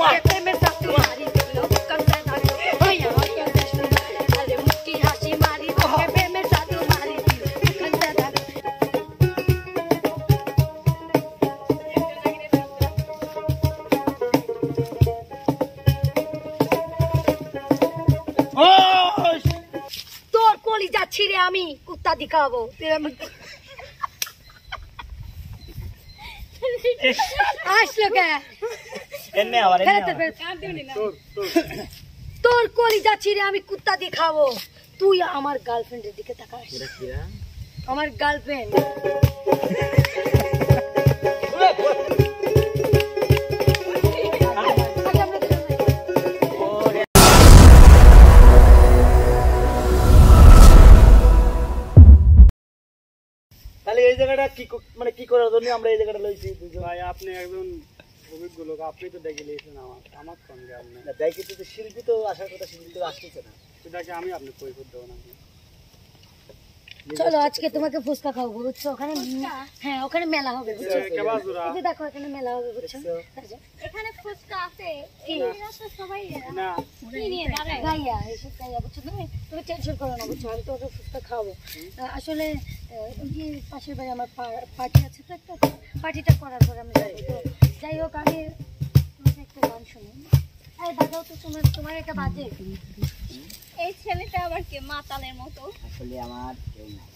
তোমার প্রেমের সাথে মারি দিল কান্দা দাঁড়ো ওই আমাকে দেশ আরে মুটকি হাসি মারি তোকে প্রেমের সাথে মারি দিল কান্দা দাঁড়ো তোর কলিজা ছিঁড়ে আমি কুত্তা দিখাবো আসলো কে তোর কলিজা ছিঁড়ে আমি কুত্তা দিখাবো তুই আমার গার্লফ্রেন্ডের দিকে তাকাস আমার গার্লফ্রেন্ড তাহলে এই জায়গাটা কি মানে কি করার জন্য আমরা এই জায়গাটা লইছি ভাই আপনি একজন অভিজ্ঞ লোক আপনি তো ডেকে নিয়েছেন আমার সঙ্গে আপনি দেখি তো শিল্পী তো আসার কথা শিল্পী তো আসতেছে না সেটাকে আমি আপনি কৈফিয়ত দেবো না চলো আজকে তোমাকে ফুচকা খাওয়াবো বুঝছো ওখানে হ্যাঁ ওখানে মেলা হবে বুঝছো এই দেখো এখানে মেলা হবে বুঝছো এখানে ফুচকা আছে কি তো সবাই না কি নিয়ে দাঁড়ায় গাইয়া এসব গাইয়া বুঝছো তুমি টেনশন করো না বুঝছো আমি তো ওটা ফুচকা খাওয়াবো আসলে ওই যে পাশের বাড়ি আমার পার্টি আছে তো একটা পার্টিটা করার পর আমি যাবো তো যাই হোক আমি তোমাকে একটা গান শুনি আরে দাদাও তো তোমার একটা বাজে এই ছেলেটা আবার কে মাতালের মতো আসলে আমার কেউ নাই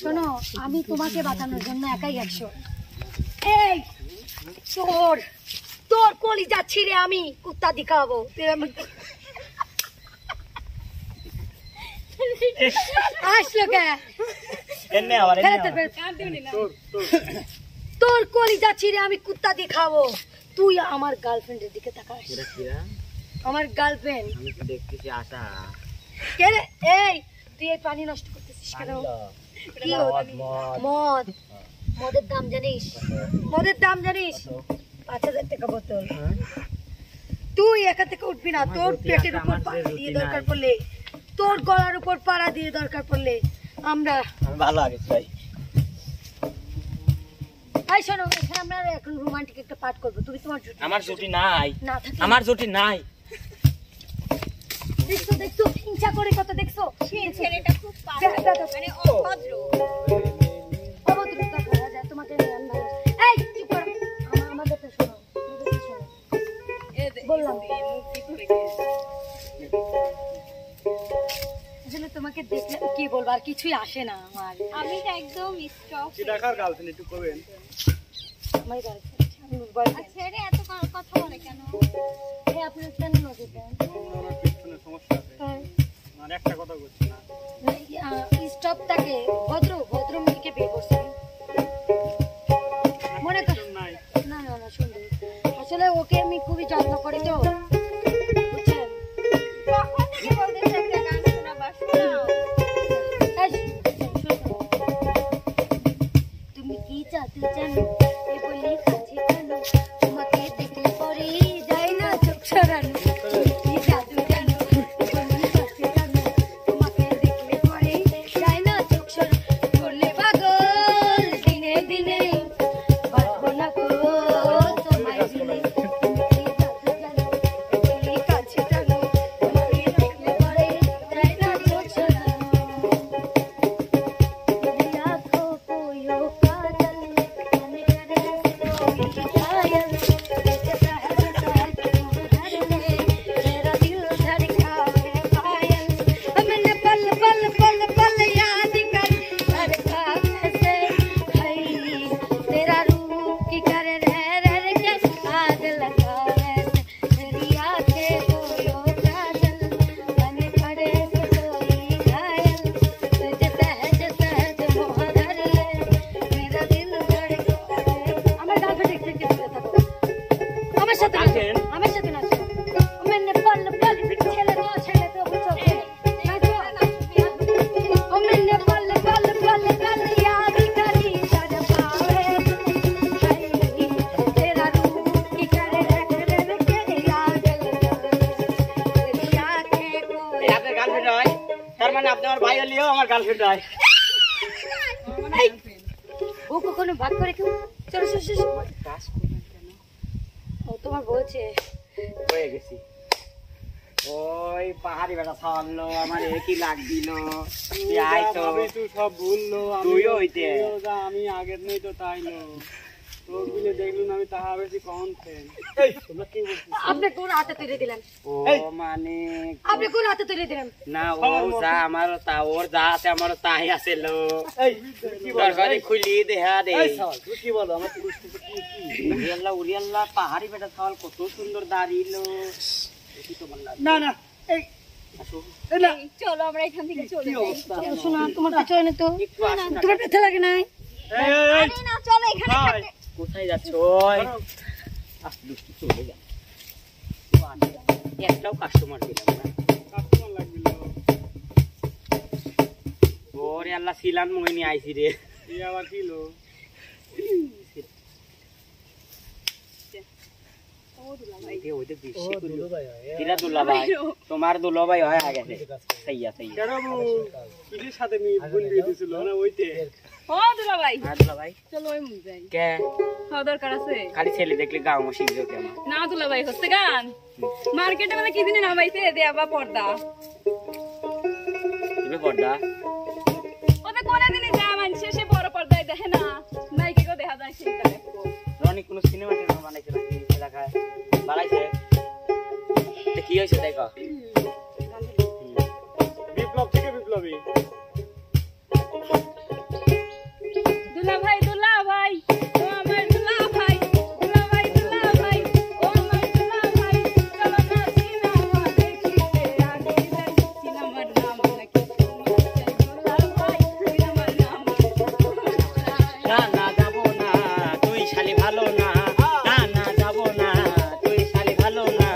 শোনো আমি তোমাকে বাঁচানোর জন্য একাই 100 এই তোর কলিজা ছিঁড়ে আমি কুত্তা দিখাবো আসলো কে তোর কলিজা ছিঁড়ে আমি কুত্তা দিখাবো তুই আমার গার্লফ্রেন্ডের দিকে তাকাস আমার গার্লফ্রেন্ড আমি তো দেখতেছি আশা কে রে এই তুই এই পানি নষ্ট করতেছিস কেন কি মদের দাম জানিস 5,000 টাকা বোতল তুই একা থেকে উঠবি না তোর পেটের উপর পাড়া দিয়ে দরকার পড়লে তোর গলার উপর পাড়া দিয়ে দরকার পড়লে আমরা ভালো আগে ভাই এই শোনো এখানে আমরা এখন রোমান্টিক একটা পাঠ করবো তুমি তোমার জুটি আমার জুটি নাই না থাকে আমার জুটি নাই দেখছো হিংসা করে কত দেখছো সেই ছেলেটা খুব পাগল মানে অভদ্র অভদ্রতা করা যায় তোমাকে এই চুপ করো আমাদেরটা শোনো বললাম আসলে তোমাকে দেখলে কি বলবো আর কিছুই আসে না আমার আমি তো একদম স্টপ কি দেখার গার্লফ্রেন্ড একটু করবেন আমার গার্লফ্রেন্ড আচ্ছা রে এত কথা বলে কেন এই আপনি কেন নজর দেন আমার পেছনে সমস্যা আছে আর একটা কথা বলছি না স্টপটাকে ভদ্র মেয়েকে বিয়ে করছেন মনে কর নাই না সুন্দর আসলে ওকে আমি খুবই যত্ন করি তো বুঝছেন কখন থেকে বলতেছ একটা গান শোনাবা শোনাও তুমি কি চাতে জানো এ বলি কাছে জানো তোমাকে দেখলে পরে যায় না চোখ সরানো কি জাদু জানো বলি কাছে জানো তোমাকে দেখলে পরে যায় না চোখ সরানো করলে পাগল দিনে দিনে বাঁচবো না গো তোমায় দিলে তুমি কি জাদু জানো বলি কাছে জানো তোমাকে দেখলে পরে যায় না চোখ সরানো आँखों को यो काजल मैंने करे तो घायल जैसा है मेरा दिल धड़कावे पायल मैंने पल पल पल पल याद कर कैसे है तेरा रूप की करे रह के आग लगा मेरी आँखें को यो काजल मैंने करे तो घायल सहज मोहर ले मेरा दिल धड़कावे আমার গার্লফ্রেন্ড দেখতে থাকো আমার সাথে নাচো मैंने पल पल ছেলে তো বুঝছো নাচো मैंने पल पल पल पल याद करी सज पावे तेरा रूप की करे के याद तेरी आंखें को আপনার গার্লফ্রেন্ড হয় তার মানে আপনি আমার ভাই হলেও আমার গার্লফ্রেন্ড হয় ও কখনো ভাগ করে কেউ চলো কাজ করবেন কেন ও তোমার বলছে হয়ে গেছি ওই পাহাড়ি বেটা ছাড়লো আমার কি লাগ দিল আই তো তুই সব ভুললো তুইও হইতে আমি আগের নেই তো তাইলো তোর বিলে দেখলুন আমি তাহা বেশি কখন ফেন তোমরা কি বলছিস আপনি কোন হাতে তুলে দিলেন ও মানে আপনি কোন হাতে তুলে দিলেন না ও যা আমারও তা ওর যা আছে আমারও তাই আছে লো এই তুমি কি বলো দরকারি খুলি দেখা দে এই সওয়াল তুমি কি বলো আমার পুরুষ কি উড়িয়াল্লা পাহাড়ি বেটা ছাওয়াল কত সুন্দর দাঁড়িয়েলো দেখি তোমার লাগে না না এই আসো চলো আমরা এখান থেকে চলে কি যাই অবস্থা শোনা তোমার পেছনে তো একটু আসো না তোমার পেছনে লাগে নাই এই এই আরে না চলো এখানে ভাই থাকতে কোথায় যাচ্ছ ওই আসলে চলে যা একটাও কাস্টমার দিলাম না কাস্টমার লাগছিল ওরে আল্লাহ সিলান মোহিনী আইছি রে এই আবার কিলো ওইটা বেশি করলো তিরা দুলা ভাই তোমার দুলা ভাই হয় আগে সাইয়া সাইয়া কেরাবু কিসের সাথে মি বোন দিয়ে দিছিল না ওইতে ও দুলা ভাই হ্যাঁ দুলা ভাই চলো ওই মুখ যাই কে খাওয়া দরকার আছে খালি ছেলে দেখলে গাও মশিন যাও কেন না দুলা ভাই হচ্ছে গান মার্কেটে মানে কি দিনে নামাইছে দেবা পর্দা তুমি পর্দা ওদের কোনে দিনে যা মানছে সে বড় পর্দায় দেখে না নাইকে কেউ দেখা যায় সেইটা দেখো রনি কোন সিনেমা টিনেমা বানাইছে নাকি এলাকায় বানাইছে তো কি হয়েছে দেখো বিপ্লব থেকে বিপ্লবী দুলা ভাই ও আমার দুলা ভাই ও আমার দুলা ভাই চলো না সিনেমা দেখিতে আগে যাই সিনেমার নাম নাকি দুলা ভাই সিনেমার নাম না না যাবো না তুই শালি ভালো না না না যাবো না তুই শালি ভালো না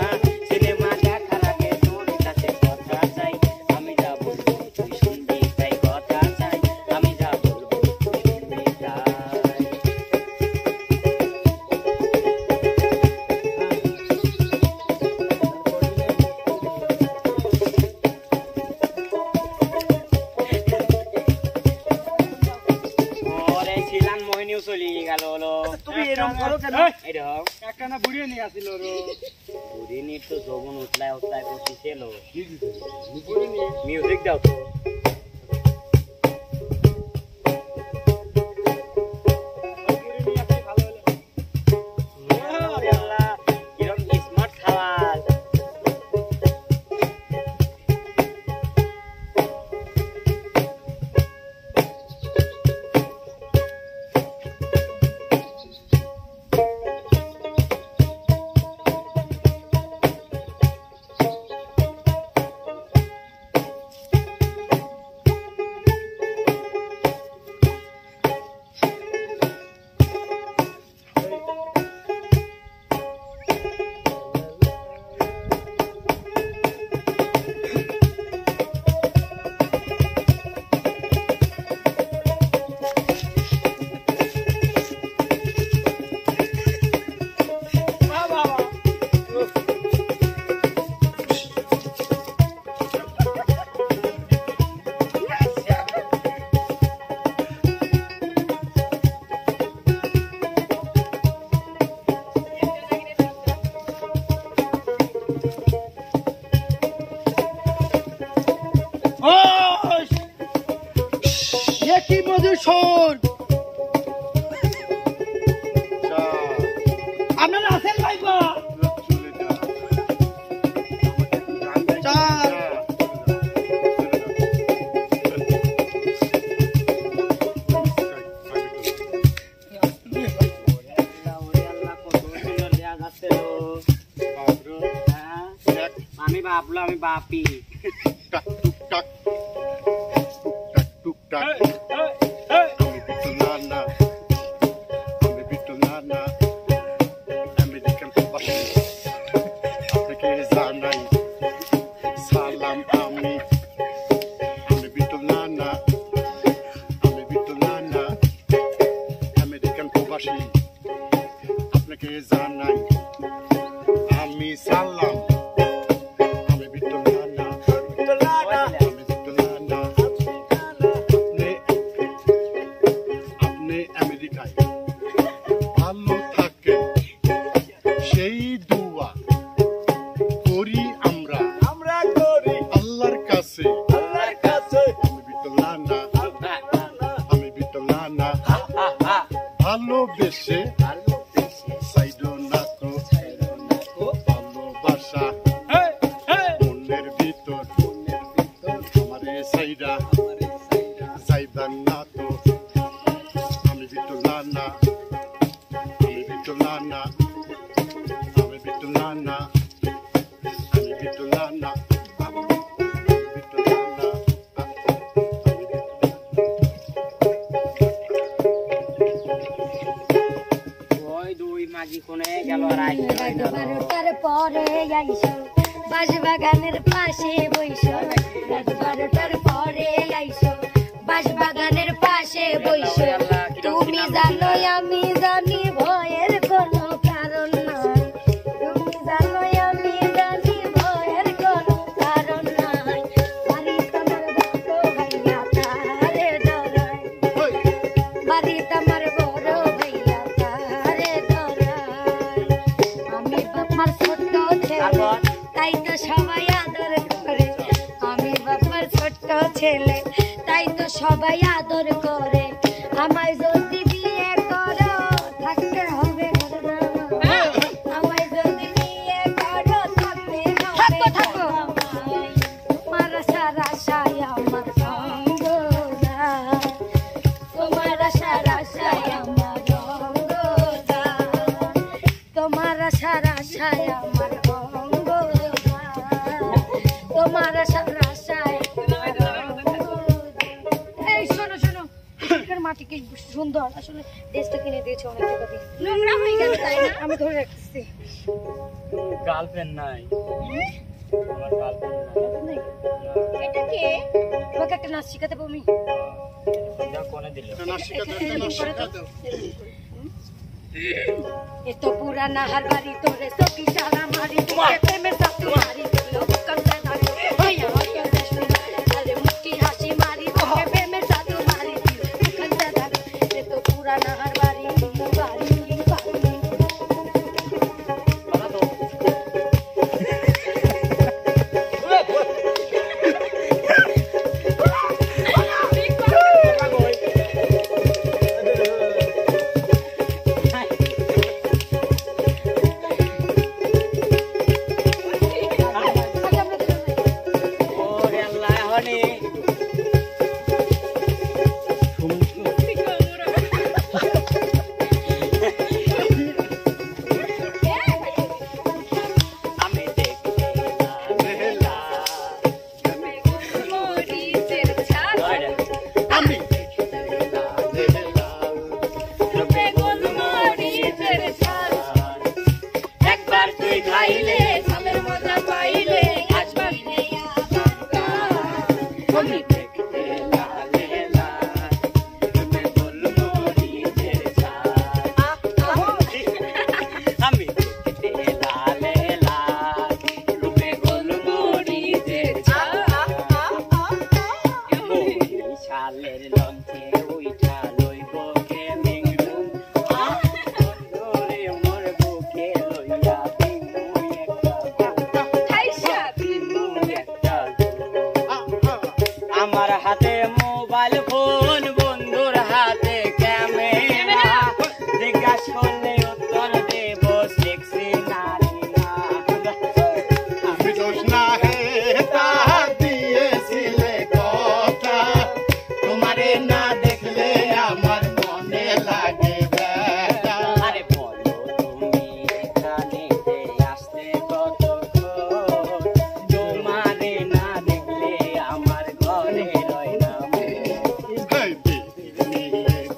সিনেমা দেখার আগে তোর কাছে কথা চাই আমি যা বলবো তুই শুনবি তাই কথা চাই আমি যা বলবো তুই শুনবি তাই ওরে ছিলান মোহিনীও চলে গেল হলো তুমি এরকম করো কেন এরকম একটা না বুড়িয়ে নিয়ে আসিল রো বুড়িনির তো যৌবন উতলায় উতলায় বসি ছিল বুড়ি নিয়ে মিউজিক দাও তো বুড়ি নিয়ে আসলে ভালো হলো ওরে আল্লাহ, কিরম স্মার্ট খাওয়ার কি মধুসূর আপনারা আছেন ভাইবা চাল ওরে আল্লাহ, কত সুন্দর দেয়া যাচ্ছে লো। হ্যাঁ? আমি ভাবলো আমি বাপি আপনাকে জানাই আমি সালাম আমি বিট্টল নানা আমি বিট্টল নানা আপনি আমেরিকায় ভালো থাকেন সেই দুয়া ভালোবেসে সাইডো না তো ভালোবাসা মনের ভিতর আমারে সাইডা সাইদান না তো আমি বিটুলা না আমি বিটুলা না আমি বিটুলা না আমি বিটুলা না ওই দুই মাঝি কোনে গেল আর আইলো রাত 12টার পরে আইসো বাঁশবাগানের পাশে বইসো রাত 12টার পরে আইসো বাঁশবাগানের পাশে বইসো তুমি জানো আমি জানি ভয়ের কোনো কারণ নাই তুমি জানো আমি জানি ভয়ের কোনো কারণ নাই বাড়ি তোমার বড় ভাইয়া তারে ডরায় বাড়ি তোমার বড় ভাইয়া তারে ডরায় আমি বাবার ছোট ছেলে তাই তো সবাই আদর করে আমি বাবার ছোট ছেলে তাই তো সবাই আদর করে আমায় যদি বিয়ে করো থাকতে হবে ঘরে আমায় যদি বিয়ে করো থাকতে হবে আমায় তোমার সারা সায় আমার সঙ্গ যায় তোমার সারা সায় আমার রঙ্গ যায় তোমার সারা সায় আমার রঙ্গ যায় তোমার সারা সায় এই শোনো শোনো এখানে মাটি কি সুন্দর আসলে দেশটা কিনে দিয়েছে অনেক টাকা দিয়ে নোংরা হয়ে গেল তাই না আমি ধরে রাখছি গার্লফ্রেন্ড নাই আমার গার্লফ্রেন্ড নাই এটা কে তোমাকে একটা নাচ শিখাতে পাবো আমি যা কোনে দিল ये तो पुराना हर बारी तोरे तो की सारा मारी कहते में सब तुम्हारी लोग कम से मारी भैया के देश में अरे मुट्ठी हासी मारी कहते में सब तुम्हारी कम से मारी ये तो पुराना हर बारी बारी बारी ওরে আল্লাহ হনি আমি দেখতে না আমি একবার তুই খাইলে সামের মজা পাইলে আসবার আমি দেখতে লালে লাল তুমি বলবো নিজের ছাড় আমি দেখতে লালে লাল তুমি বলবো নিজের ছাড় শালের লঞ্চে উইঠা লইব কে মিংরুম ধরে মোর বুকে লইয়া দিমু একটা আমার হাতে মোবাইল ফোন বন্ধুর হাতে ক্যামেরা জিজ্ঞাসা করলে উত্তর দেব সেক্সি নারী না আমি দোষ না হে তা দিয়েছিলে কথা তোমারে না দেখলে আমার মনে লাগে ব্যথা আরে বলো তুমি এখানে আসতে কতক্ষণ তোমারে না দেখলে আমার ঘরে রয় না এই দিদির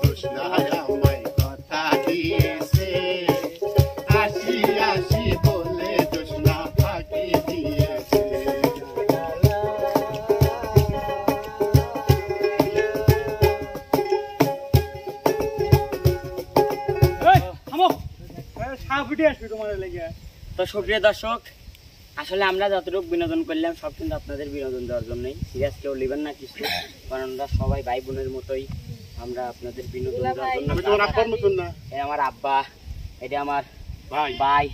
দোষ না আমায় কথা দিয়েছে আসি আসি বলে দোষ না ফাঁকি দিয়েছে তো সুপ্রিয় দর্শক আসলে আমরা যতটুকু বিনোদন করলাম সব কিন্তু আপনাদের বিনোদন দেওয়ার জন্যই সিরিয়াস কেউ নেবেন না কিছু কারণ আমরা সবাই ভাই বোনের মতোই আমরা আপনাদের বিনোদন দেওয়ার জন্য আমি তোমার আব্বার মতন না এটা আমার আব্বা এটা আমার ভাই ভাই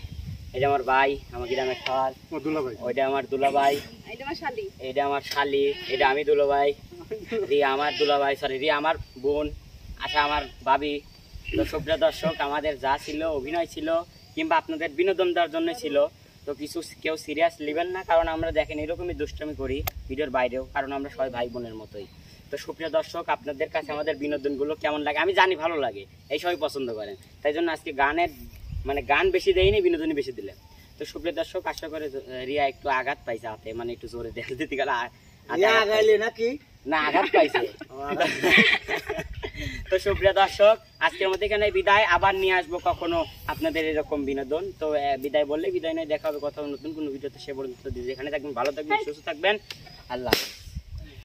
এটা আমার ভাই আমার গ্রামের খাল মধুলা ভাই ওইটা আমার দুলা ভাই এটা আমার শালি এটা আমি দুলা ভাই রিয়া আমার দুলা ভাই সরি রিয়া আমার বোন আশা আমার ভাবি তো সুপ্রিয় দর্শক, আমাদের যা ছিল অভিনয় ছিল কিংবা আপনাদের বিনোদন দেওয়ার জন্য ছিল, তো কিছু কেউ সিরিয়াস নেবেন না, কারণ আমরা দেখেন এরকমই দুষ্টামি করি ভিডিওর বাইরেও, কারণ আমরা সবাই ভাই বোনের মতোই। তো সুপ্রিয় দর্শক, আপনাদের কাছে আমাদের বিনোদনগুলো কেমন লাগে আমি জানি, ভালো লাগে, এই সবাই পছন্দ করেন, তাই জন্য আজকে গানের মানে গান বেশি দেয়নি, বিনোদনই বেশি দিলেন। তো সুপ্রিয় দর্শক, আশা করে রিয়া একটু আঘাত পাইছে হাতে, মানে একটু জোরে দিতে গেলে নাকি না আঘাত পাইছে। তো সুপ্রিয় দর্শক, আজকের মধ্যে এখানে বিদায়, আবার নিয়ে আসবো কখনো আপনাদের এরকম বিনোদন। তো বিদায় বললে বিদায় নয়, দেখা হবে কথা নতুন কোনো ভিডিওতে। সে পর্যন্ত যেখানে থাকবেন ভালো থাকবেন, সুস্থ থাকবেন, আল্লাহ হাফেজ।